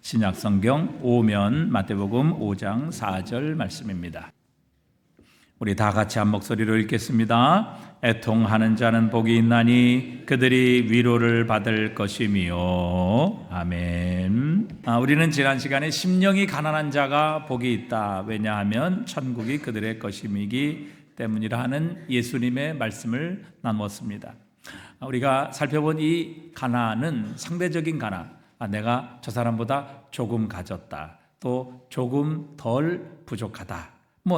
신약성경 오면 마태복음 5장 4절 말씀입니다. 우리 다 같이 한 목소리로 읽겠습니다. 애통하는 자는 복이 있나니 그들이 위로를 받을 것이며. 아멘. 우리는 지난 시간에 심령이 가난한 자가 복이 있다. 왜냐하면 천국이 그들의 것임이기 때문이라 하는 예수님의 말씀을 나누었습니다. 우리가 살펴본 이 가난은 상대적인 가난, 내가 저 사람보다 조금 가졌다, 또 조금 덜 부족하다,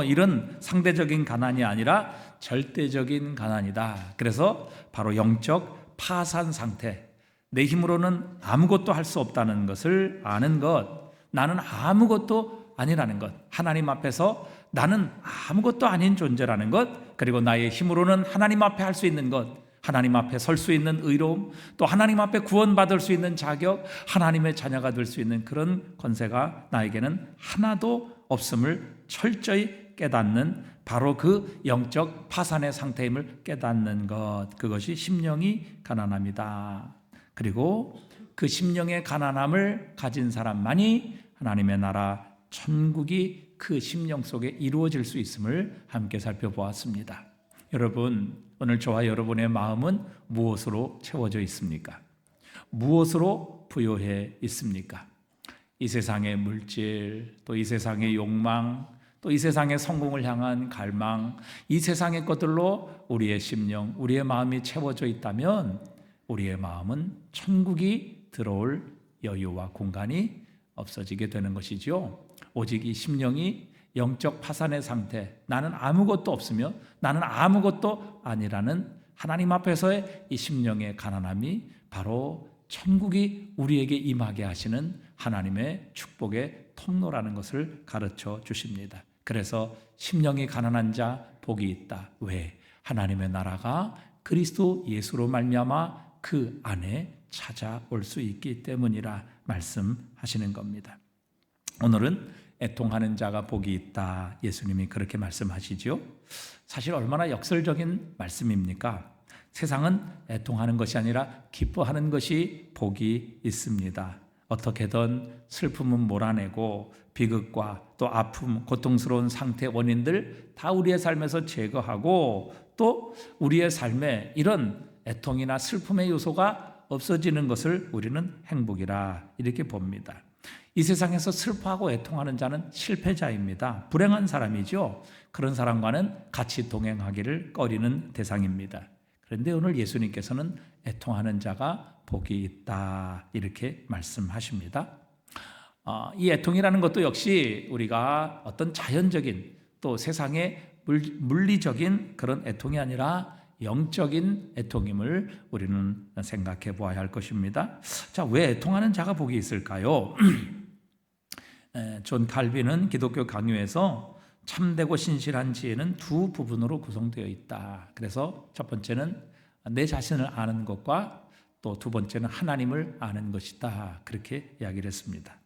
이런 상대적인 가난이 아니라 절대적인 가난이다. 그래서 바로 영적 파산 상태, 내 힘으로는 아무것도 할 수 없다는 것을 아는 것, 나는 아무것도 아니라는 것, 하나님 앞에서 나는 아무것도 아닌 존재라는 것, 그리고 나의 힘으로는 하나님 앞에 할 수 있는 것, 하나님 앞에 설 수 있는 의로움, 또 하나님 앞에 구원받을 수 있는 자격, 하나님의 자녀가 될 수 있는 그런 권세가 나에게는 하나도 없음을 철저히 깨닫는, 바로 그 영적 파산의 상태임을 깨닫는 것, 그것이 심령이 가난함이다. 그리고 그 심령의 가난함을 가진 사람만이 하나님의 나라 천국이 그 심령 속에 이루어질 수 있음을 함께 살펴보았습니다. 여러분, 오늘 저와 여러분의 마음은 무엇으로 채워져 있습니까? 무엇으로 부요해 있습니까? 이 세상의 물질, 또 이 세상의 욕망, 또 이 세상의 성공을 향한 갈망, 이 세상의 것들로 우리의 심령, 우리의 마음이 채워져 있다면 우리의 마음은 천국이 들어올 여유와 공간이 없어지게 되는 것이죠. 오직 이 심령이 영적 파산의 상태, 나는 아무것도 없으며 나는 아무것도 아니라는 하나님 앞에서의 이 심령의 가난함이 바로 천국이 우리에게 임하게 하시는 하나님의 축복의 통로라는 것을 가르쳐 주십니다. 그래서 심령이 가난한 자 복이 있다. 왜? 하나님의 나라가 그리스도 예수로 말미암아 그 안에 찾아올 수 있기 때문이라 말씀하시는 겁니다. 오늘은 애통하는 자가 복이 있다. 예수님이 그렇게 말씀하시죠. 사실 얼마나 역설적인 말씀입니까? 세상은 애통하는 것이 아니라 기뻐하는 것이 복이 있습니다. 어떻게든 슬픔은 몰아내고 비극과 또 아픔, 고통스러운 상태 원인들 다 우리의 삶에서 제거하고, 또 우리의 삶에 이런 애통이나 슬픔의 요소가 없어지는 것을 우리는 행복이라 이렇게 봅니다. 이 세상에서 슬퍼하고 애통하는 자는 실패자입니다. 불행한 사람이죠. 그런 사람과는 같이 동행하기를 꺼리는 대상입니다. 그런데 오늘 예수님께서는 애통하는 자가 복이 있다 이렇게 말씀하십니다. 이 애통이라는 것도 역시 우리가 어떤 자연적인, 또 세상의 물리적인 그런 애통이 아니라 영적인 애통임을 우리는 생각해 보아야 할 것입니다. 자, 왜 애통하는 자가 복이 있을까요? 존 칼빈은 기독교 강요에서 참되고 신실한 지혜는 두 부분으로 구성되어 있다. 그래서 첫 번째는 내 자신을 아는 것과 또 두 번째는 하나님을 아는 것이다. 그렇게 이야기를 했습니다.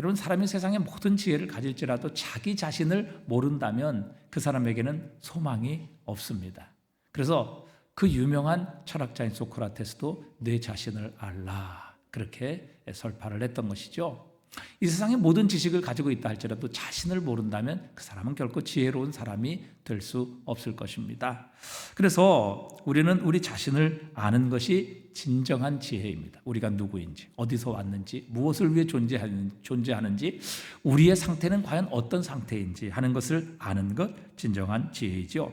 여러분, 사람이 세상의 모든 지혜를 가질지라도 자기 자신을 모른다면 그 사람에게는 소망이 없습니다. 그래서 그 유명한 철학자인 소크라테스도 내 자신을 알라 그렇게 설파를 했던 것이죠. 이 세상의 모든 지식을 가지고 있다 할지라도 자신을 모른다면 그 사람은 결코 지혜로운 사람이 될 수 없을 것입니다. 그래서 우리는 우리 자신을 아는 것이 진정한 지혜입니다. 우리가 누구인지, 어디서 왔는지, 무엇을 위해 존재하는지, 우리의 상태는 과연 어떤 상태인지 하는 것을 아는 것, 진정한 지혜이죠.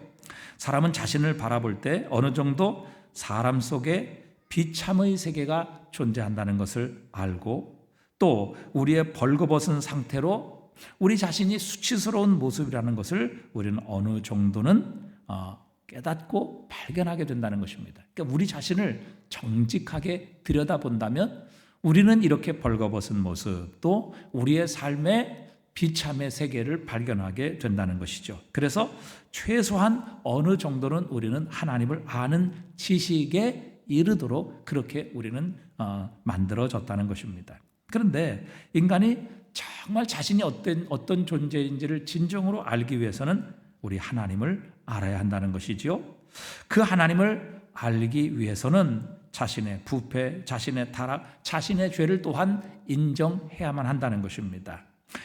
사람은 자신을 바라볼 때 어느 정도 사람 속에 비참의 세계가 존재한다는 것을 알고, 또 우리의 벌거벗은 상태로 우리 자신이 수치스러운 모습이라는 것을 우리는 어느 정도는 깨닫고 발견하게 된다는 것입니다. 그러니까 우리 자신을 정직하게 들여다본다면 우리는 이렇게 벌거벗은 모습, 또 우리의 삶의 비참의 세계를 발견하게 된다는 것이죠. 그래서 최소한 어느 정도는 우리는 하나님을 아는 지식에 이르도록 그렇게 우리는 만들어졌다는 것입니다. 그런데 인간이 정말 자신이 어떤 존재인지를 진정으로 알기 위해서는 우리 하나님을 알아야 한다는 것이지요. 그 하나님을 알기 위해서는 자신의 부패, 자신의 타락, 자신의 죄를 또한 인정해야만 한다는 것입니다.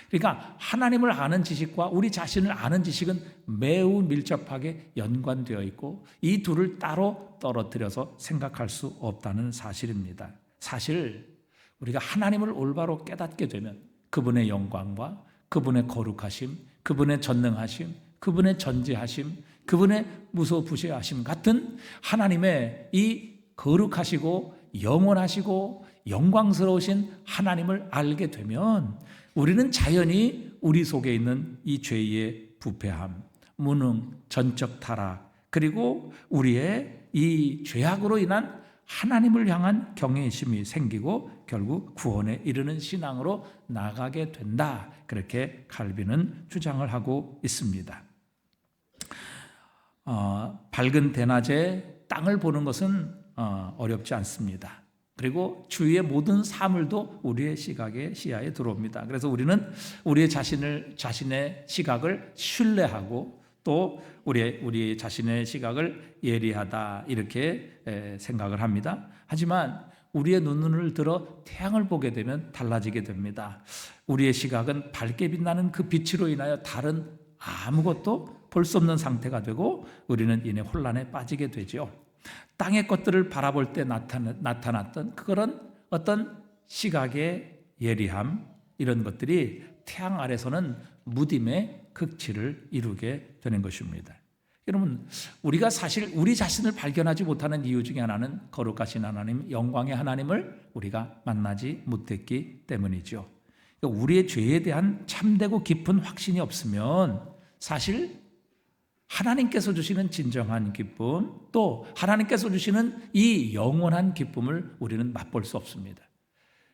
그러니까 하나님을 아는 지식과 우리 자신을 아는 지식은 매우 밀접하게 연관되어 있고 이 둘을 따로 떨어뜨려서 생각할 수 없다는 사실입니다. 사실 우리가 하나님을 올바로 깨닫게 되면 그분의 영광과 그분의 거룩하심, 그분의 전능하심, 그분의 전지하심, 그분의 무소부시하심 같은 하나님의 이 거룩하시고 영원하시고 영광스러우신 하나님을 알게 되면 우리는 자연히 우리 속에 있는 이 죄의 부패함, 무능, 전적 타락, 그리고 우리의 이 죄악으로 인한 하나님을 향한 경외심이 생기고 결국 구원에 이르는 신앙으로 나가게 된다. 그렇게 칼빈은 주장을 하고 있습니다. 밝은 대낮에 땅을 보는 것은 어렵지 않습니다. 그리고 주위의 모든 사물도 우리의 시야에 들어옵니다. 그래서 우리는 우리의 자신의 시각을 신뢰하고 또 우리 자신의 시각을 예리하다 이렇게 생각을 합니다. 하지만 우리의 눈을 들어 태양을 보게 되면 달라지게 됩니다. 우리의 시각은 밝게 빛나는 그 빛으로 인하여 다른 아무것도 볼 수 없는 상태가 되고 우리는 이내 혼란에 빠지게 되죠. 땅의 것들을 바라볼 때 나타났던 그런 어떤 시각의 예리함, 이런 것들이 태양 아래서는 무딤의 극치를 이루게 되는 것입니다. 여러분, 우리가 사실 우리 자신을 발견하지 못하는 이유 중에 하나는 거룩하신 하나님, 영광의 하나님을 우리가 만나지 못했기 때문이죠. 그러니까 우리의 죄에 대한 참되고 깊은 확신이 없으면 사실 하나님께서 주시는 진정한 기쁨, 또 하나님께서 주시는 이 영원한 기쁨을 우리는 맛볼 수 없습니다.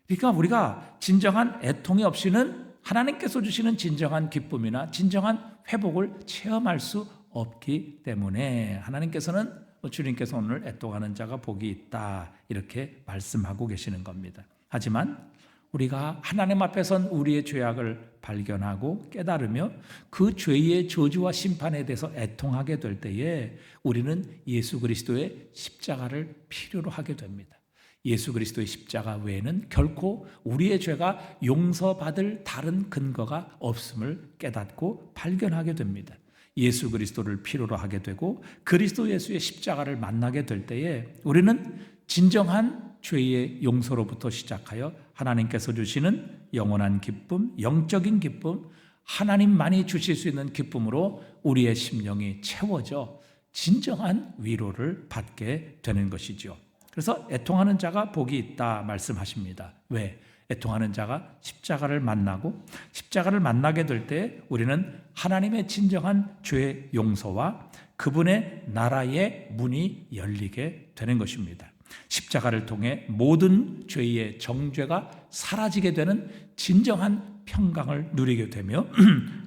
그러니까 우리가 진정한 애통이 없이는 하나님께서 주시는 진정한 기쁨이나 진정한 회복을 체험할 수 없기 때문에 하나님께서는 주님께서 오늘 애통하는 자가 복이 있다 이렇게 말씀하고 계시는 겁니다. 하지만 우리가 하나님 앞에 선 우리의 죄악을 발견하고 깨달으며 그 죄의 저주와 심판에 대해서 애통하게 될 때에 우리는 예수 그리스도의 십자가를 필요로 하게 됩니다. 예수 그리스도의 십자가 외에는 결코 우리의 죄가 용서받을 다른 근거가 없음을 깨닫고 발견하게 됩니다. 예수 그리스도를 필요로 하게 되고 그리스도 예수의 십자가를 만나게 될 때에 우리는 진정한 죄의 용서로부터 시작하여 하나님께서 주시는 영원한 기쁨, 영적인 기쁨, 하나님만이 주실 수 있는 기쁨으로 우리의 심령이 채워져 진정한 위로를 받게 되는 것이죠. 그래서 애통하는 자가 복이 있다 말씀하십니다. 왜? 애통하는 자가 십자가를 만나고 십자가를 만나게 될 때 우리는 하나님의 진정한 죄 용서와 그분의 나라의 문이 열리게 되는 것입니다. 십자가를 통해 모든 죄의 정죄가 사라지게 되는 진정한 평강을 누리게 되며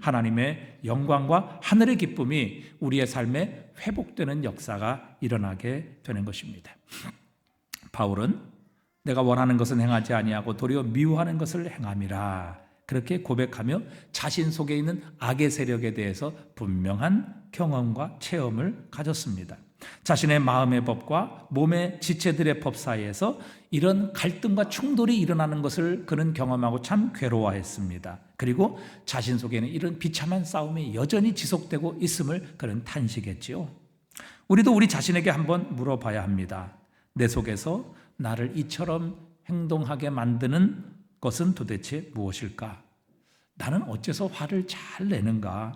하나님의 영광과 하늘의 기쁨이 우리의 삶에 회복되는 역사가 일어나게 되는 것입니다. 바울은 내가 원하는 것은 행하지 아니하고 도리어 미워하는 것을 행함이라 그렇게 고백하며 자신 속에 있는 악의 세력에 대해서 분명한 경험과 체험을 가졌습니다. 자신의 마음의 법과 몸의 지체들의 법 사이에서 이런 갈등과 충돌이 일어나는 것을 그는 경험하고 참 괴로워했습니다. 그리고 자신 속에는 이런 비참한 싸움이 여전히 지속되고 있음을 그는 탄식했지요. 우리도 우리 자신에게 한번 물어봐야 합니다. 내 속에서 나를 이처럼 행동하게 만드는 것은 도대체 무엇일까? 나는 어째서 화를 잘 내는가?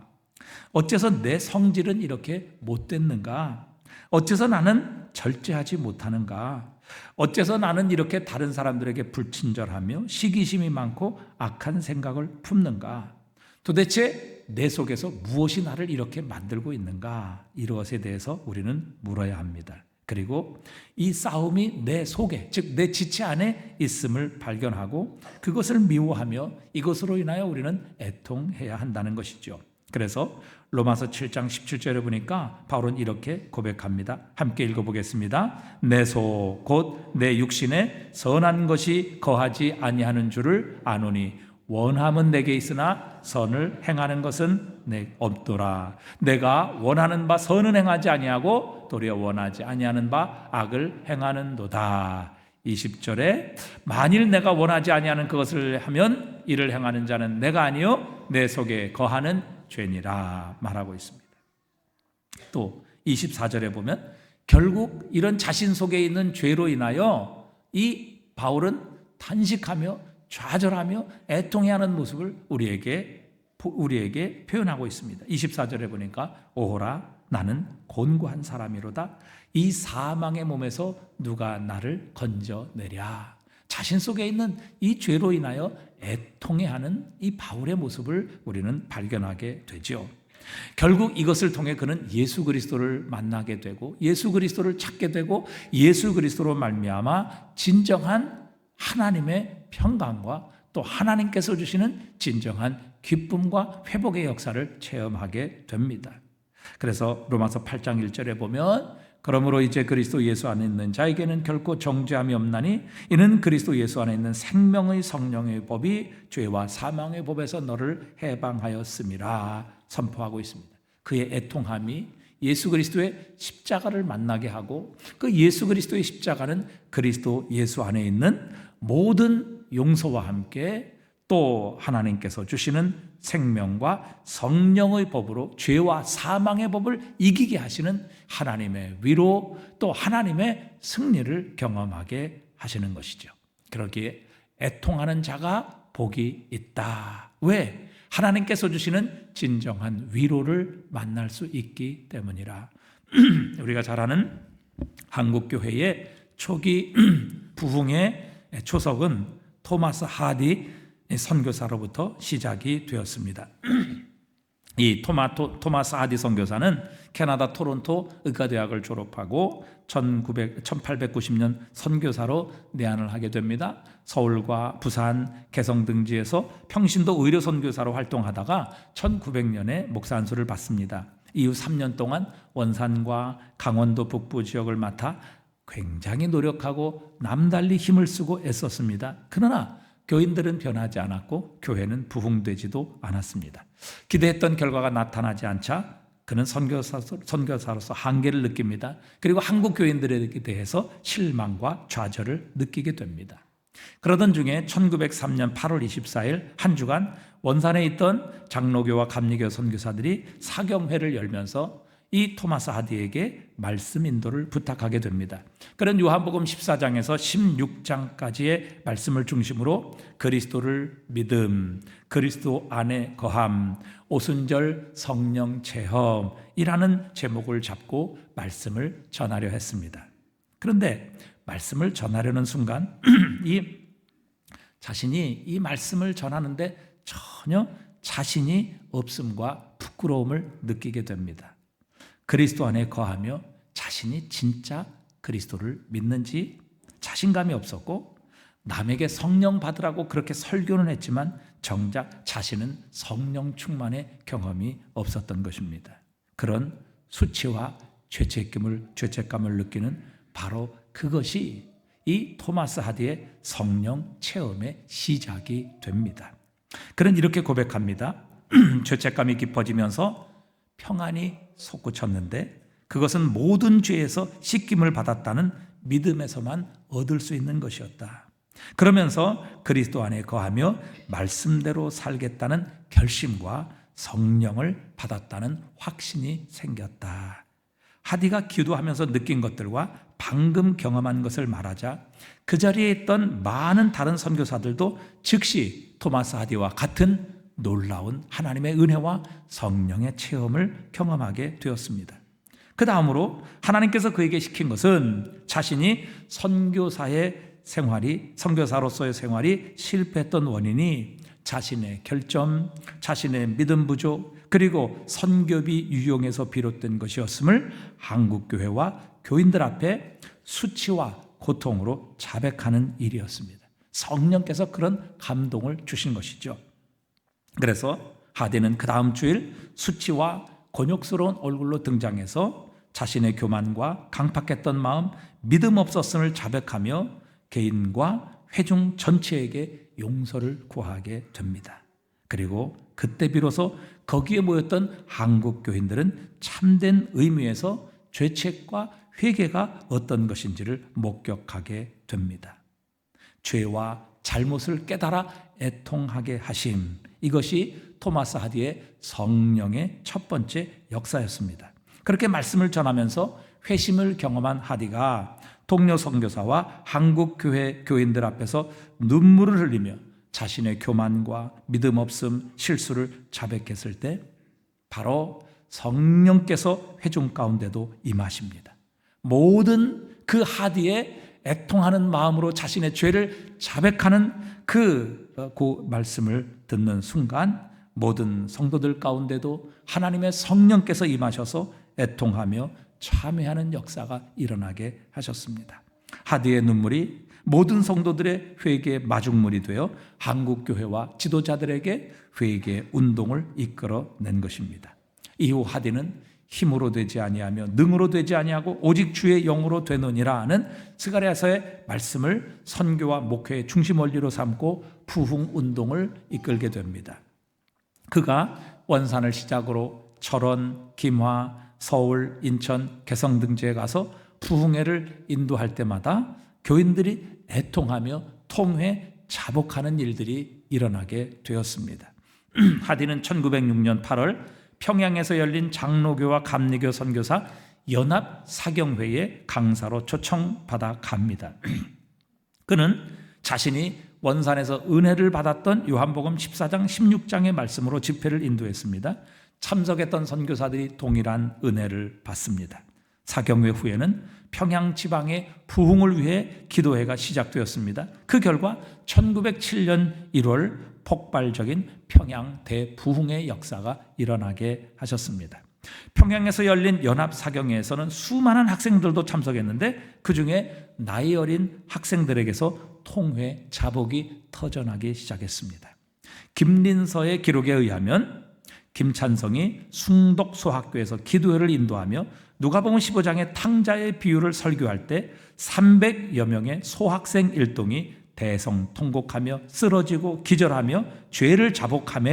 어째서 내 성질은 이렇게 못됐는가? 어째서 나는 절제하지 못하는가? 어째서 나는 이렇게 다른 사람들에게 불친절하며 시기심이 많고 악한 생각을 품는가? 도대체 내 속에서 무엇이 나를 이렇게 만들고 있는가? 이것에 대해서 우리는 물어야 합니다. 그리고 이 싸움이 내 속에, 즉 내 지체 안에 있음을 발견하고 그것을 미워하며 이것으로 인하여 우리는 애통해야 한다는 것이죠. 그래서 로마서 7장 17절에 보니까 바울은 이렇게 고백합니다. 함께 읽어보겠습니다. 내 속 곧 내 육신에 선한 것이 거하지 아니하는 줄을 아노니 원함은 내게 있으나 선을 행하는 것은 없도라. 내가 원하는 바 선은 행하지 아니하고 도리어 원하지 아니하는 바 악을 행하는도다. 20절에 만일 내가 원하지 아니하는 그것을 하면 이를 행하는 자는 내가 아니요 내 속에 거하는 죄니라 말하고 있습니다. 또 24절에 보면 결국 이런 자신 속에 있는 죄로 인하여 이 바울은 탄식하며 좌절하며 애통해하는 모습을 우리에게 표현하고 있습니다. 24절에 보니까 오호라 나는 곤고한 사람이로다. 이 사망의 몸에서 누가 나를 건져내랴. 자신 속에 있는 이 죄로 인하여 애통해하는 이 바울의 모습을 우리는 발견하게 되죠. 결국 이것을 통해 그는 예수 그리스도를 만나게 되고 예수 그리스도를 찾게 되고 예수 그리스도로 말미암아 진정한 하나님의 평강과 또 하나님께서 주시는 진정한 기쁨과 회복의 역사를 체험하게 됩니다. 그래서 로마서 8장 1절에 보면 그러므로 이제 그리스도 예수 안에 있는 자에게는 결코 정죄함이 없나니 이는 그리스도 예수 안에 있는 생명의 성령의 법이 죄와 사망의 법에서 너를 해방하였음이라 선포하고 있습니다. 그의 애통함이 예수 그리스도의 십자가를 만나게 하고 그 예수 그리스도의 십자가는 그리스도 예수 안에 있는 모든 용서와 함께 또 하나님께서 주시는 생명과 성령의 법으로 죄와 사망의 법을 이기게 하시는 하나님의 위로 또 하나님의 승리를 경험하게 하시는 것이죠. 그러기에 애통하는 자가 복이 있다. 왜? 하나님께서 주시는 진정한 위로를 만날 수 있기 때문이라. 우리가 잘 아는 한국교회의 초기 부흥의 초석은 토마스 하디 선교사로부터 시작이 되었습니다. 이 토마스 하디 선교사는 캐나다 토론토 의과대학을 졸업하고 1890년 선교사로 내한을 하게 됩니다. 서울과 부산, 개성 등지에서 평신도 의료 선교사로 활동하다가 1900년에 목사 안수를 받습니다. 이후 3년 동안 원산과 강원도 북부 지역을 맡아 굉장히 노력하고 남달리 힘을 쓰고 애썼습니다. 그러나 교인들은 변하지 않았고 교회는 부흥되지도 않았습니다. 기대했던 결과가 나타나지 않자 그는 선교사로서 한계를 느낍니다. 그리고 한국 교인들에 대해서 실망과 좌절을 느끼게 됩니다. 그러던 중에 1903년 8월 24일 한 주간 원산에 있던 장로교와 감리교 선교사들이 사경회를 열면서 이 토마스 하디에게 말씀 인도를 부탁하게 됩니다. 그런 요한복음 14장에서 16장까지의 말씀을 중심으로 그리스도를 믿음, 그리스도 안에 거함, 오순절 성령 체험이라는 제목을 잡고 말씀을 전하려 했습니다. 그런데 말씀을 전하려는 순간 자신이 이 말씀을 전하는데 전혀 자신이 없음과 부끄러움을 느끼게 됩니다. 그리스도 안에 거하며 자신이 진짜 그리스도를 믿는지 자신감이 없었고 남에게 성령 받으라고 그렇게 설교는 했지만 정작 자신은 성령 충만의 경험이 없었던 것입니다. 그런 수치와 죄책감을 느끼는 바로 그것이 이 토마스 하디의 성령 체험의 시작이 됩니다. 그는 이렇게 고백합니다. 죄책감이 깊어지면서 평안이 솟구쳤는데 그것은 모든 죄에서 씻김을 받았다는 믿음에서만 얻을 수 있는 것이었다. 그러면서 그리스도 안에 거하며 말씀대로 살겠다는 결심과 성령을 받았다는 확신이 생겼다. 하디가 기도하면서 느낀 것들과 방금 경험한 것을 말하자 그 자리에 있던 많은 다른 선교사들도 즉시 토마스 하디와 같은 놀라운 하나님의 은혜와 성령의 체험을 경험하게 되었습니다. 그 다음으로 하나님께서 그에게 시킨 것은 자신이 선교사로서의 생활이 실패했던 원인이 자신의 결점, 자신의 믿음 부족, 그리고 선교비 유용에서 비롯된 것이었음을 한국교회와 교인들 앞에 수치와 고통으로 자백하는 일이었습니다. 성령께서 그런 감동을 주신 것이죠. 그래서 하디는 그 다음 주일 수치와 곤욕스러운 얼굴로 등장해서 자신의 교만과 강팍했던 마음, 믿음 없었음을 자백하며 개인과 회중 전체에게 용서를 구하게 됩니다. 그리고 그때 비로소 거기에 모였던 한국 교인들은 참된 의미에서 죄책과 회개가 어떤 것인지를 목격하게 됩니다. 죄와 잘못을 깨달아 애통하게 하심, 이것이 토마스 하디의 성령의 첫 번째 역사였습니다. 그렇게 말씀을 전하면서 회심을 경험한 하디가 동료 선교사와 한국 교회 교인들 앞에서 눈물을 흘리며 자신의 교만과 믿음 없음, 실수를 자백했을 때 바로 성령께서 회중 가운데도 임하십니다. 모든 그 하디의 애통하는 마음으로 자신의 죄를 자백하는 그 말씀을 듣는 순간 모든 성도들 가운데도 하나님의 성령께서 임하셔서 애통하며 참회하는 역사가 일어나게 하셨습니다. 하디의 눈물이 모든 성도들의 회개의 마중물이 되어 한국교회와 지도자들에게 회개 운동을 이끌어낸 것입니다. 이후 하디는 힘으로 되지 아니하며 능으로 되지 아니하고 오직 주의 영으로 되느니라 하는 스가랴서의 말씀을 선교와 목회의 중심 원리로 삼고 부흥 운동을 이끌게 됩니다. 그가 원산을 시작으로 철원, 김화, 서울, 인천, 개성 등지에 가서 부흥회를 인도할 때마다 교인들이 애통하며 통회, 자복하는 일들이 일어나게 되었습니다. 하디는 1906년 8월 평양에서 열린 장로교와 감리교 선교사 연합 사경회에 강사로 초청받아 갑니다. 그는 자신이 원산에서 은혜를 받았던 요한복음 14장 16장의 말씀으로 집회를 인도했습니다. 참석했던 선교사들이 동일한 은혜를 받습니다. 사경회 후에는 평양 지방의 부흥을 위해 기도회가 시작되었습니다. 그 결과 1907년 1월 폭발적인 평양 대부흥의 역사가 일어나게 하셨습니다. 평양에서 열린 연합 사경회에서는 수많은 학생들도 참석했는데 그 중에 나이 어린 학생들에게서 통회 자복이 터져나기 시작했습니다. 김린서의 기록에 의하면 김찬성이 숭독소학교에서 기도회를 인도하며 누가복음 15장의 탕자의 비유를 설교할 때 300여 명의 소학생 일동이 대성통곡하며 쓰러지고 기절하며 죄를 자복하며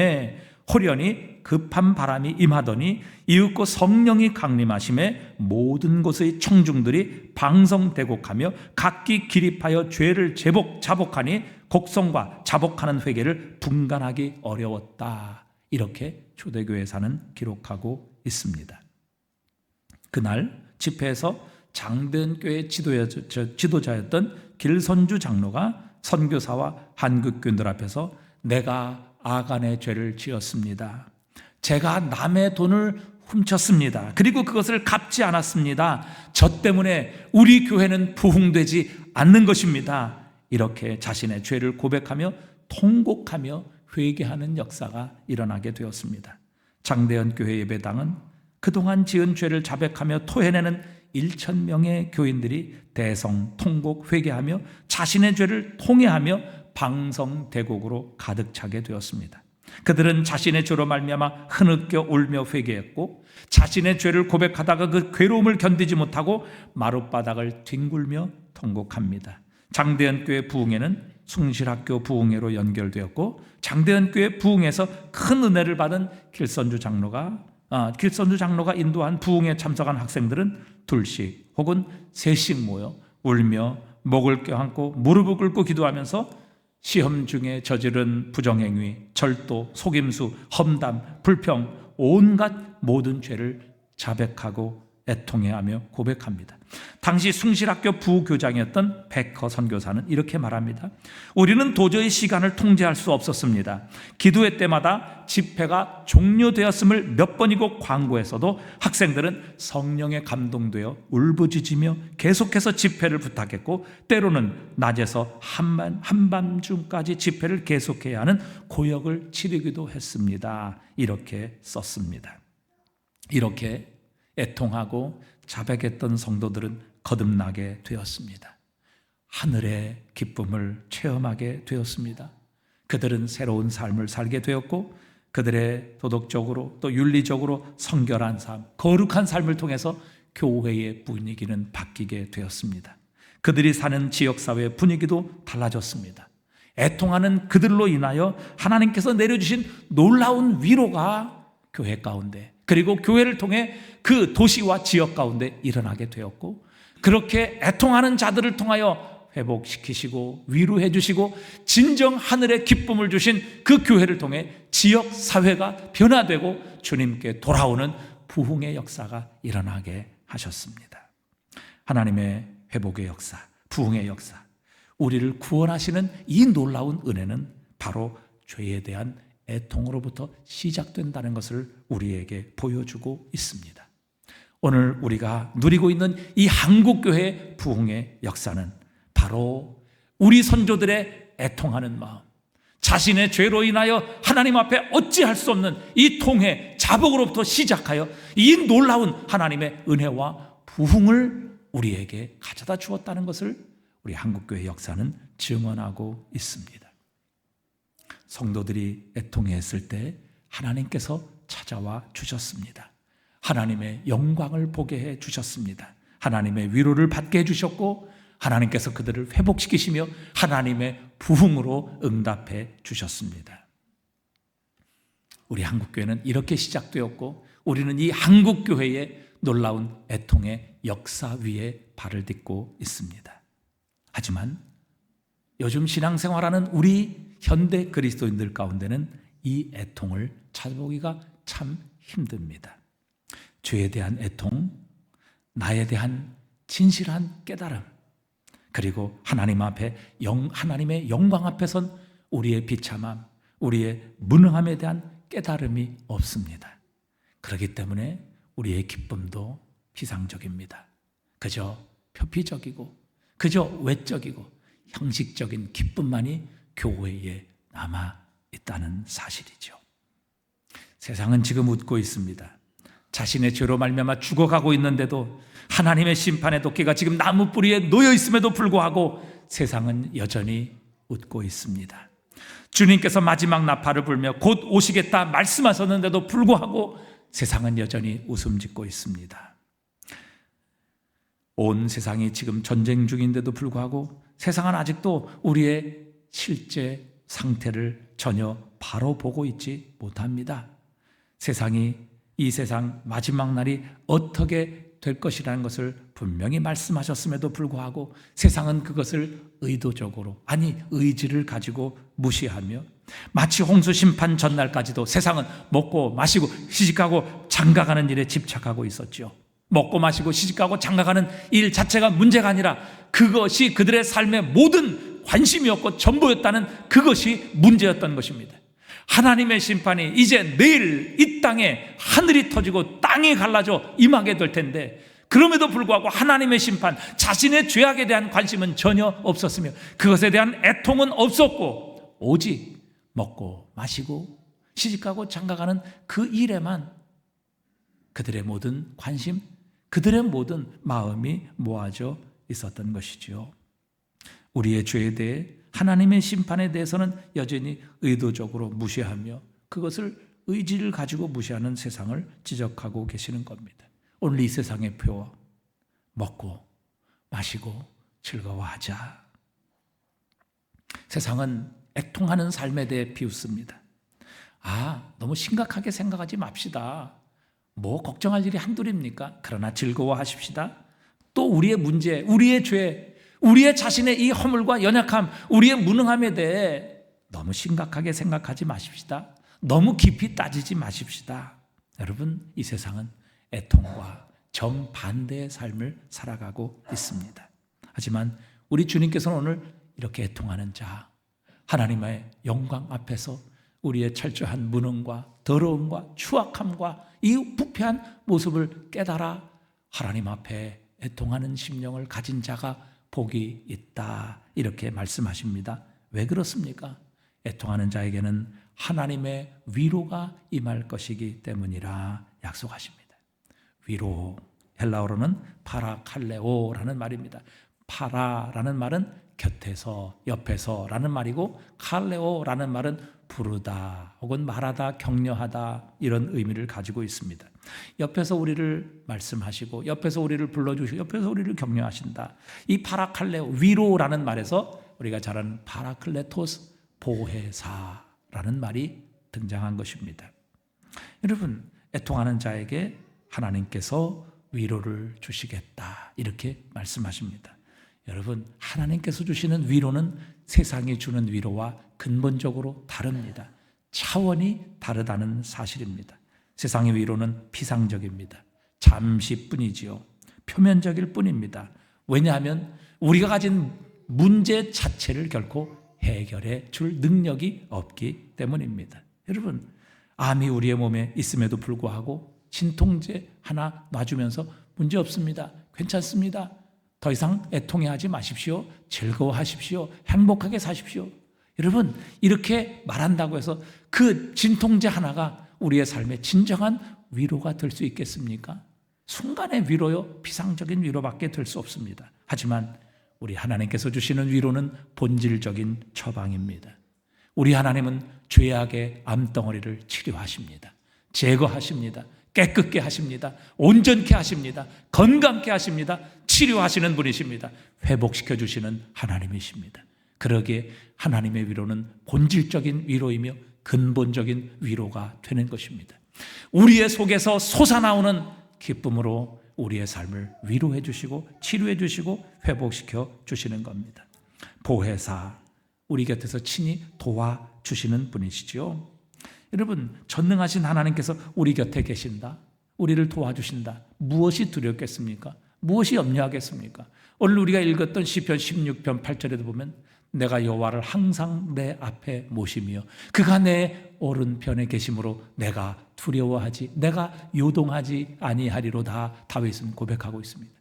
호련히 급한 바람이 임하더니 이윽고 성령이 강림하심에 모든 곳의 청중들이 방성대곡하며 각기 기립하여 죄를 자복하니 곡성과 자복하는 회개를 분간하기 어려웠다. 이렇게 초대교회사는 기록하고 있습니다. 그날 집회에서 장대은교회 지도자였던 길선주 장로가 선교사와 한국교인들 앞에서 내가 아간의 죄를 지었습니다. 제가 남의 돈을 훔쳤습니다. 그리고 그것을 갚지 않았습니다. 저 때문에 우리 교회는 부흥되지 않는 것입니다. 이렇게 자신의 죄를 고백하며 통곡하며 회개하는 역사가 일어나게 되었습니다. 장대현 교회 예배당은 그동안 지은 죄를 자백하며 토해내는 1,000명의 교인들이 대성, 통곡, 회개하며 자신의 죄를 통회하며 방성대곡으로 가득 차게 되었습니다. 그들은 자신의 죄로 말미암아 흐느껴 울며 회개했고 자신의 죄를 고백하다가 그 괴로움을 견디지 못하고 마룻바닥을 뒹굴며 통곡합니다. 장대현교회 부흥회는 숭실학교 부흥회로 연결되었고 장대현교회 부흥회에서 큰 은혜를 받은 길선주 장로가 인도한 부흥회에 참석한 학생들은 둘씩 혹은 셋씩 모여 울며 목을 껴안고 무릎을 꿇고 기도하면서 시험 중에 저지른 부정행위, 절도, 속임수, 험담, 불평, 온갖 모든 죄를 자백하고 애통해하며 고백합니다. 당시 숭실학교 부교장이었던 백허 선교사는 이렇게 말합니다. 우리는 도저히 시간을 통제할 수 없었습니다. 기도회 때마다 집회가 종료되었음을 몇 번이고 광고했어도 학생들은 성령에 감동되어 울부짖으며 계속해서 집회를 부탁했고 때로는 낮에서 한밤중까지 집회를 계속해야 하는 고역을 치르기도 했습니다. 이렇게 썼습니다. 이렇게 애통하고 자백했던 성도들은 거듭나게 되었습니다. 하늘의 기쁨을 체험하게 되었습니다. 그들은 새로운 삶을 살게 되었고 그들의 도덕적으로 또 윤리적으로 성결한 삶, 거룩한 삶을 통해서 교회의 분위기는 바뀌게 되었습니다. 그들이 사는 지역사회의 분위기도 달라졌습니다. 애통하는 그들로 인하여 하나님께서 내려주신 놀라운 위로가 교회 가운데, 그리고 교회를 통해 그 도시와 지역 가운데 일어나게 되었고, 그렇게 애통하는 자들을 통하여 회복시키시고 위로해 주시고 진정 하늘의 기쁨을 주신 그 교회를 통해 지역 사회가 변화되고 주님께 돌아오는 부흥의 역사가 일어나게 하셨습니다. 하나님의 회복의 역사, 부흥의 역사, 우리를 구원하시는 이 놀라운 은혜는 바로 죄에 대한 애통으로부터 시작된다는 것을 우리에게 보여주고 있습니다. 오늘 우리가 누리고 있는 이 한국교회의 부흥의 역사는 바로 우리 선조들의 애통하는 마음, 자신의 죄로 인하여 하나님 앞에 어찌할 수 없는 이 통해 자복으로부터 시작하여 이 놀라운 하나님의 은혜와 부흥을 우리에게 가져다 주었다는 것을 우리 한국교회 역사는 증언하고 있습니다. 성도들이 애통했을 때 하나님께서 찾아와 주셨습니다. 하나님의 영광을 보게 해 주셨습니다. 하나님의 위로를 받게 해 주셨고, 하나님께서 그들을 회복시키시며 하나님의 부흥으로 응답해 주셨습니다. 우리 한국교회는 이렇게 시작되었고, 우리는 이 한국교회의 놀라운 애통의 역사 위에 발을 딛고 있습니다. 하지만 요즘 신앙생활하는 우리 현대 그리스도인들 가운데는 이 애통을 찾아보기가 참 힘듭니다. 죄에 대한 애통, 나에 대한 진실한 깨달음, 그리고 하나님 앞에 하나님의 영광 앞에 선 우리의 비참함, 우리의 무능함에 대한 깨달음이 없습니다. 그렇기 때문에 우리의 기쁨도 피상적입니다. 그저 표피적이고 그저 외적이고 형식적인 기쁨만이 교회에 남아 있다는 사실이죠. 세상은 지금 웃고 있습니다. 자신의 죄로 말미암아 죽어가고 있는데도, 하나님의 심판의 도끼가 지금 나무 뿌리에 놓여 있음에도 불구하고 세상은 여전히 웃고 있습니다. 주님께서 마지막 나팔을 불며 곧 오시겠다 말씀하셨는데도 불구하고 세상은 여전히 웃음 짓고 있습니다. 온 세상이 지금 전쟁 중인데도 불구하고 세상은 아직도 우리의 실제 상태를 전혀 바로 보고 있지 못합니다. 이 세상 마지막 날이 어떻게 될 것이라는 것을 분명히 말씀하셨음에도 불구하고 세상은 그것을 의도적으로, 아니 의지를 가지고 무시하며, 마치 홍수 심판 전날까지도 세상은 먹고 마시고 시집가고 장가가는 일에 집착하고 있었죠. 먹고 마시고 시집가고 장가가는 일 자체가 문제가 아니라 그것이 그들의 삶의 모든 관심이었고 전부였다는 그것이 문제였던 것입니다. 하나님의 심판이 이제 내일 이 땅에 하늘이 터지고 땅이 갈라져 임하게 될 텐데, 그럼에도 불구하고 하나님의 심판, 자신의 죄악에 대한 관심은 전혀 없었으며 그것에 대한 애통은 없었고, 오직 먹고 마시고 시집가고 장가가는 그 일에만 그들의 모든 관심, 그들의 모든 마음이 모아져 있었던 것이죠. 우리의 죄에 대해, 하나님의 심판에 대해서는 여전히 의도적으로 무시하며 그것을 의지를 가지고 무시하는 세상을 지적하고 계시는 겁니다. 오늘 이 세상의 표어, 먹고 마시고 즐거워하자. 세상은 애통하는 삶에 대해 비웃습니다. 너무 심각하게 생각하지 맙시다. 뭐 걱정할 일이 한둘입니까? 그러나 즐거워하십시다. 또 우리의 문제, 우리의 죄, 우리의 자신의 이 허물과 연약함, 우리의 무능함에 대해 너무 심각하게 생각하지 마십시다. 너무 깊이 따지지 마십시다. 여러분, 이 세상은 애통과 정반대의 삶을 살아가고 있습니다. 하지만 우리 주님께서는 오늘 이렇게 애통하는 자, 하나님의 영광 앞에서 우리의 철저한 무능과 더러움과 추악함과 이 부패한 모습을 깨달아 하나님 앞에 애통하는 심령을 가진 자가 복이 있다, 이렇게 말씀하십니다. 왜 그렇습니까? 애통하는 자에게는 하나님의 위로가 임할 것이기 때문이라 약속하십니다. 위로, 헬라어로는 파라칼레오라는 말입니다. 파라라는 말은 곁에서, 옆에서라는 말이고, 칼레오라는 말은 부르다 혹은 말하다, 격려하다, 이런 의미를 가지고 있습니다. 옆에서 우리를 말씀하시고, 옆에서 우리를 불러주시고, 옆에서 우리를 격려하신다. 이 파라칼레오, 위로라는 말에서 우리가 잘 아는 파라클레토스, 보혜사라는 말이 등장한 것입니다. 여러분, 애통하는 자에게 하나님께서 위로를 주시겠다 이렇게 말씀하십니다. 여러분, 하나님께서 주시는 위로는 세상이 주는 위로와 근본적으로 다릅니다. 차원이 다르다는 사실입니다. 세상의 위로는 피상적입니다. 잠시뿐이지요. 표면적일 뿐입니다. 왜냐하면 우리가 가진 문제 자체를 결코 해결해 줄 능력이 없기 때문입니다. 여러분, 암이 우리의 몸에 있음에도 불구하고 진통제 하나 놔주면서 문제 없습니다, 괜찮습니다, 더 이상 애통해하지 마십시오, 즐거워하십시오, 행복하게 사십시오. 여러분, 이렇게 말한다고 해서 그 진통제 하나가 우리의 삶에 진정한 위로가 될 수 있겠습니까? 순간의 위로요, 피상적인 위로밖에 될 수 없습니다. 하지만 우리 하나님께서 주시는 위로는 본질적인 처방입니다. 우리 하나님은 죄악의 암덩어리를 치료하십니다. 제거하십니다. 깨끗게 하십니다. 온전케 하십니다. 건강케 하십니다. 치료하시는 분이십니다. 회복시켜 주시는 하나님이십니다. 그러기에 하나님의 위로는 본질적인 위로이며 근본적인 위로가 되는 것입니다. 우리의 속에서 솟아나오는 기쁨으로 우리의 삶을 위로해 주시고 치료해 주시고 회복시켜 주시는 겁니다. 보혜사, 우리 곁에서 친히 도와주시는 분이시죠. 여러분, 전능하신 하나님께서 우리 곁에 계신다, 우리를 도와주신다, 무엇이 두렵겠습니까? 무엇이 염려하겠습니까? 오늘 우리가 읽었던 시편 16편 8절에도 보면 내가 여호와를 항상 내 앞에 모시며 그가 내 오른편에 계심으로 내가 두려워하지, 내가 요동하지 아니하리로다, 다윗은 고백하고 있습니다.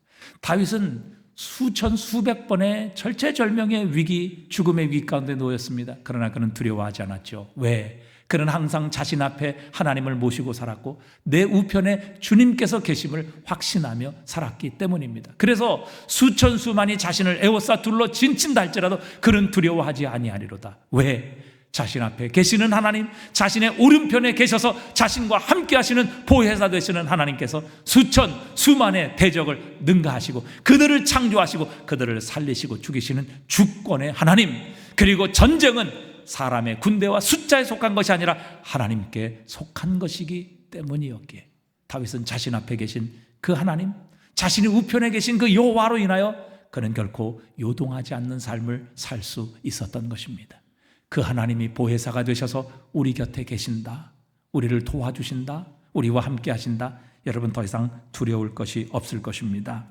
다윗은 수천 수백 번의 절체절명의 위기, 죽음의 위기 가운데 놓였습니다. 그러나 그는 두려워하지 않았죠. 왜? 그는 항상 자신 앞에 하나님을 모시고 살았고 내 우편에 주님께서 계심을 확신하며 살았기 때문입니다. 그래서 수천 수만이 자신을 에워싸 둘러 진친다 할지라도 그는 두려워하지 아니하리로다. 왜? 자신 앞에 계시는 하나님, 자신의 오른편에 계셔서 자신과 함께 하시는 보혜사 되시는 하나님께서 수천 수만의 대적을 능가하시고 그들을 창조하시고 그들을 살리시고 죽이시는 주권의 하나님, 그리고 전쟁은 사람의 군대와 숫자에 속한 것이 아니라 하나님께 속한 것이기 때문이었기에 다윗은 자신 앞에 계신 그 하나님, 자신의 우편에 계신 그 여호와로 인하여 그는 결코 요동하지 않는 삶을 살 수 있었던 것입니다. 그 하나님이 보혜사가 되셔서 우리 곁에 계신다, 우리를 도와주신다, 우리와 함께 하신다. 여러분, 더 이상 두려울 것이 없을 것입니다.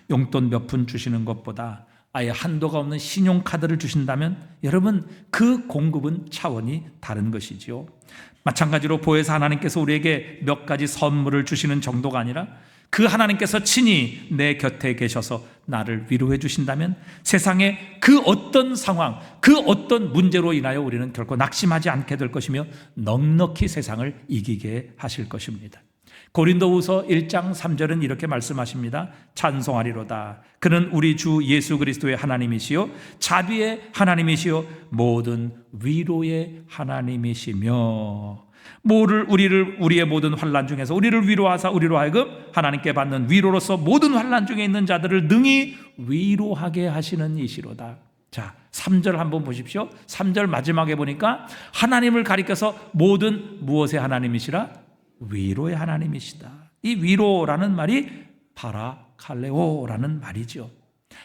용돈 몇 푼 주시는 것보다 아예 한도가 없는 신용카드를 주신다면 여러분, 그 공급은 차원이 다른 것이지요. 마찬가지로 보혜사 하나님께서 우리에게 몇 가지 선물을 주시는 정도가 아니라 그 하나님께서 친히 내 곁에 계셔서 나를 위로해 주신다면 세상의 그 어떤 상황, 그 어떤 문제로 인하여 우리는 결코 낙심하지 않게 될 것이며 넉넉히 세상을 이기게 하실 것입니다. 고린도후서 1장 3절은 이렇게 말씀하십니다. 찬송하리로다. 그는 우리 주 예수 그리스도의 하나님이시요 자비의 하나님이시요 모든 위로의 하나님이시며 우리의 모든 환난 중에서 우리를 위로하사 우리로 하여금 하나님께 받는 위로로서 모든 환난 중에 있는 자들을 능히 위로하게 하시는 이시로다. 자, 3절 한번 보십시오. 3절 마지막에 보니까 하나님을 가리켜서 모든 무엇의 하나님이시라? 위로의 하나님이시다. 이 위로라는 말이 파라칼레오라는 말이죠.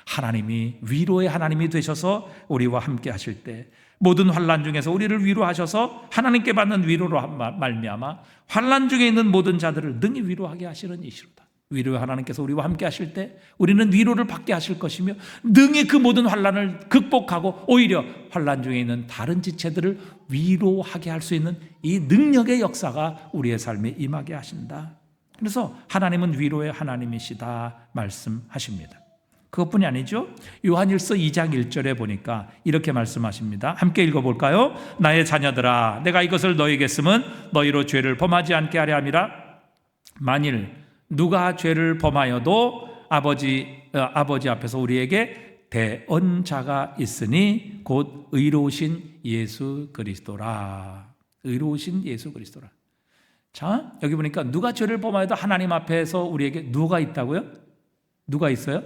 하나님이 위로의 하나님이 되셔서 우리와 함께 하실 때 모든 환난 중에서 우리를 위로하셔서 하나님께 받는 위로로 말미암아 환난 중에 있는 모든 자들을 능히 위로하게 하시는 이시로다. 위로의 하나님께서 우리와 함께 하실 때 우리는 위로를 받게 하실 것이며 능히 그 모든 환난을 극복하고 오히려 환난 중에 있는 다른 지체들을 위로하게 할 수 있는 이 능력의 역사가 우리의 삶에 임하게 하신다. 그래서 하나님은 위로의 하나님이시다 말씀하십니다. 그것뿐이 아니죠. 요한일서 2장 1절에 보니까 이렇게 말씀하십니다. 함께 읽어볼까요? 나의 자녀들아, 내가 이것을 너희에게 쓰면 너희로 죄를 범하지 않게 하려 함이라. 만일 누가 죄를 범하여도 아버지 앞에서 우리에게 대언자가 있으니 곧 의로우신 예수 그리스도라. 의로우신 예수 그리스도라. 자, 여기 보니까 누가 죄를 범하여도 하나님 앞에서 우리에게 누가 있다고요? 누가 있어요?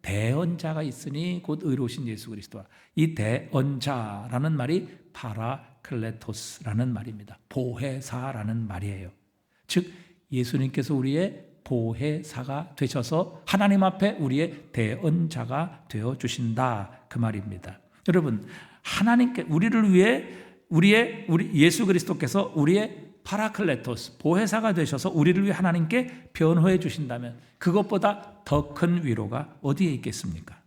대언자가 있으니 곧 의로우신 예수 그리스도와. 이 대언자라는 말이 파라클레토스라는 말입니다. 보혜사라는 말이에요. 즉 예수님께서 우리의 보혜사가 되셔서 하나님 앞에 우리의 대언자가 되어 주신다, 그 말입니다. 여러분, 하나님께 우리를 위해 우리 예수 그리스도께서 우리의 파라클레토스, 보혜사가 되셔서 우리를 위해 하나님께 변호해 주신다면 그것보다 더 큰 위로가 어디에 있겠습니까?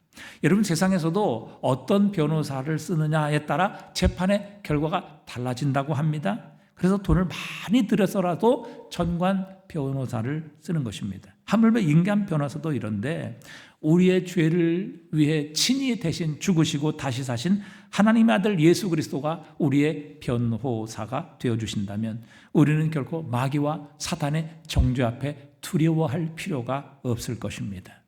여러분, 세상에서도 어떤 변호사를 쓰느냐에 따라 재판의 결과가 달라진다고 합니다. 그래서 돈을 많이 들여서라도 전관 변호사를 쓰는 것입니다. 하물며 인간 변호사도 이런데 우리의 죄를 위해 친히 대신 죽으시고 다시 사신 하나님의 아들 예수 그리스도가 우리의 변호사가 되어주신다면 우리는 결코 마귀와 사탄의 정죄 앞에 두려워할 필요가 없을 것입니다.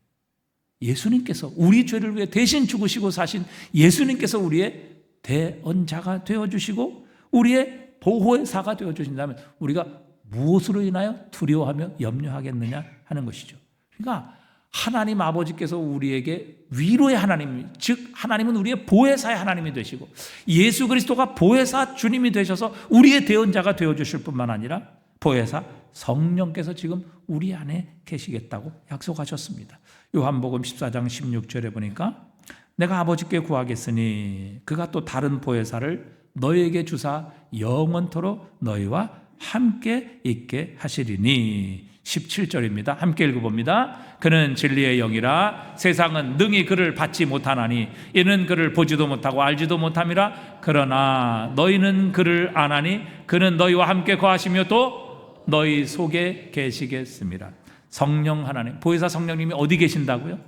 예수님께서 우리 죄를 위해 대신 죽으시고 사신 예수님께서 우리의 대언자가 되어주시고 우리의 보호사가 되어주신다면 우리가 무엇으로 인하여 두려워하며 염려하겠느냐 하는 것이죠. 그러니까 하나님 아버지께서 우리에게 위로의 하나님, 즉 하나님은 우리의 보혜사의 하나님이 되시고 예수 그리스도가 보혜사 주님이 되셔서 우리의 대언자가 되어주실 뿐만 아니라 보혜사 성령께서 지금 우리 안에 계시겠다고 약속하셨습니다. 요한복음 14장 16절에 보니까 내가 아버지께 구하겠으니 그가 또 다른 보혜사를 너희에게 주사 영원토록 너희와 함께 있게 하시리니. 17절입니다. 함께 읽어봅니다. 그는 진리의 영이라 세상은 능히 그를 받지 못하나니 이는 그를 보지도 못하고 알지도 못함이라. 그러나 너희는 그를 아나니 그는 너희와 함께 거하시며 또 너희 속에 계시겠습니다. 성령 하나님, 보혜사 성령님이 어디 계신다고요?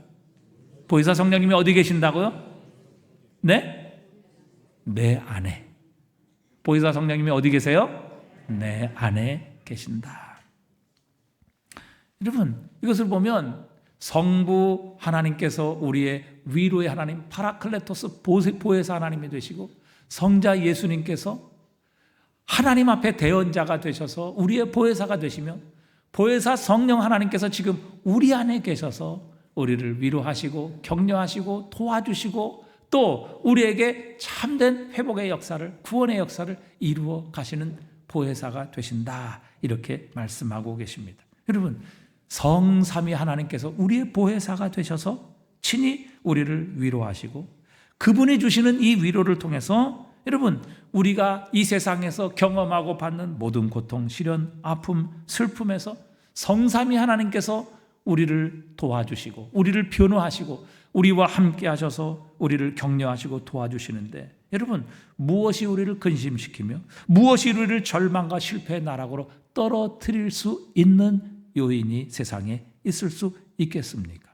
보혜사 성령님이 어디 계신다고요? 네? 내 안에. 보혜사 성령님이 어디 계세요? 내 안에 계신다. 여러분, 이것을 보면 성부 하나님께서 우리의 위로의 하나님 파라클레토스 보혜사 하나님이 되시고 성자 예수님께서 하나님 앞에 대언자가 되셔서 우리의 보혜사가 되시며 보혜사 성령 하나님께서 지금 우리 안에 계셔서 우리를 위로하시고 격려하시고 도와주시고 또 우리에게 참된 회복의 역사를, 구원의 역사를 이루어 가시는 보혜사가 되신다, 이렇게 말씀하고 계십니다. 여러분, 성삼위 하나님께서 우리의 보혜사가 되셔서 친히 우리를 위로하시고 그분이 주시는 이 위로를 통해서 여러분, 우리가 이 세상에서 경험하고 받는 모든 고통, 시련, 아픔, 슬픔에서 성삼위 하나님께서 우리를 도와주시고 우리를 변호하시고 우리와 함께 하셔서 우리를 격려하시고 도와주시는데 여러분, 무엇이 우리를 근심시키며 무엇이 우리를 절망과 실패의 나락으로 떨어뜨릴 수 있는 요인이 세상에 있을 수 있겠습니까?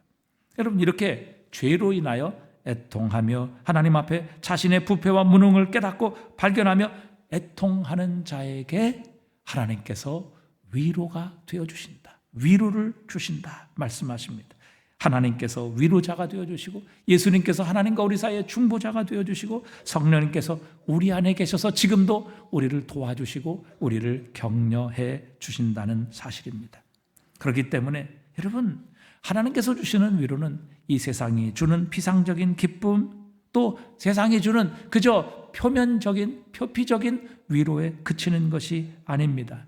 여러분, 이렇게 죄로 인하여 애통하며 하나님 앞에 자신의 부패와 무능을 깨닫고 발견하며 애통하는 자에게 하나님께서 위로가 되어주신다, 위로를 주신다 말씀하십니다. 하나님께서 위로자가 되어주시고 예수님께서 하나님과 우리 사이의 중보자가 되어주시고 성령님께서 우리 안에 계셔서 지금도 우리를 도와주시고 우리를 격려해 주신다는 사실입니다. 그렇기 때문에 여러분, 하나님께서 주시는 위로는 이 세상이 주는 피상적인 기쁨, 또 세상이 주는 그저 표면적인 표피적인 위로에 그치는 것이 아닙니다.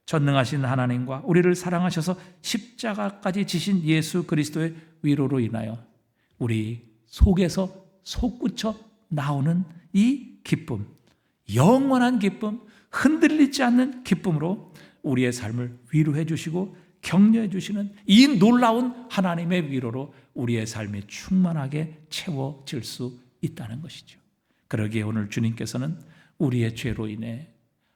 전능하신 하나님과 우리를 사랑하셔서 십자가까지 지신 예수 그리스도의 위로로 인하여 우리 속에서 솟구쳐 나오는 이 기쁨, 영원한 기쁨, 흔들리지 않는 기쁨으로 우리의 삶을 위로해 주시고 격려해 주시는 이 놀라운 하나님의 위로로 우리의 삶이 충만하게 채워질 수 있다는 것이죠. 그러기에 오늘 주님께서는 우리의 죄로 인해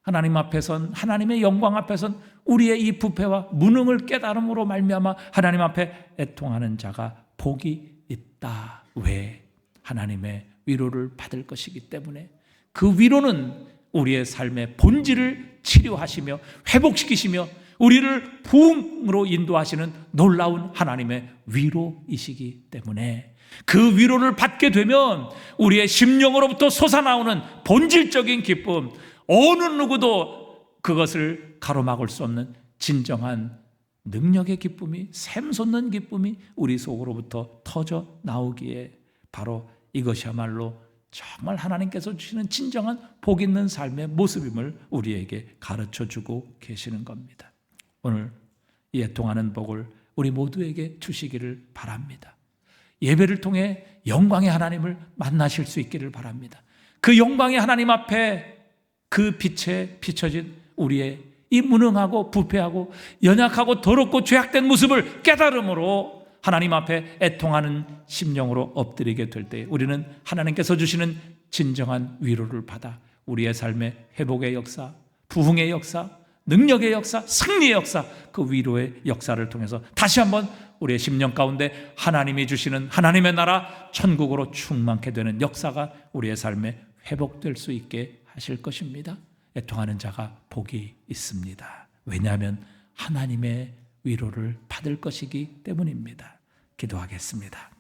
하나님 앞에선, 하나님의 영광 앞에선 우리의 이 부패와 무능을 깨달음으로 말미암아 하나님 앞에 애통하는 자가 복이 있다. 왜? 하나님의 위로를 받을 것이기 때문에. 그 위로는 우리의 삶의 본질을 치료하시며 회복시키시며 우리를 부흥으로 인도하시는 놀라운 하나님의 위로이시기 때문에 그 위로를 받게 되면 우리의 심령으로부터 솟아나오는 본질적인 기쁨, 어느 누구도 그것을 가로막을 수 없는 진정한 능력의 기쁨이, 샘솟는 기쁨이 우리 속으로부터 터져 나오기에 바로 이것이야말로 정말 하나님께서 주시는 진정한 복 있는 삶의 모습임을 우리에게 가르쳐주고 계시는 겁니다. 오늘 이 애통하는 복을 우리 모두에게 주시기를 바랍니다. 예배를 통해 영광의 하나님을 만나실 수 있기를 바랍니다. 그 영광의 하나님 앞에 그 빛에 비춰진 우리의 이 무능하고 부패하고 연약하고 더럽고 죄악된 모습을 깨달음으로 하나님 앞에 애통하는 심령으로 엎드리게 될 때 우리는 하나님께서 주시는 진정한 위로를 받아 우리의 삶의 회복의 역사, 부흥의 역사, 능력의 역사, 승리의 역사, 그 위로의 역사를 통해서 다시 한번 우리의 심령 가운데 하나님이 주시는 하나님의 나라 천국으로 충만케 되는 역사가 우리의 삶에 회복될 수 있게 하실 것입니다. 애통하는 자가 복이 있습니다. 왜냐하면 하나님의 위로를 받을 것이기 때문입니다. 기도하겠습니다.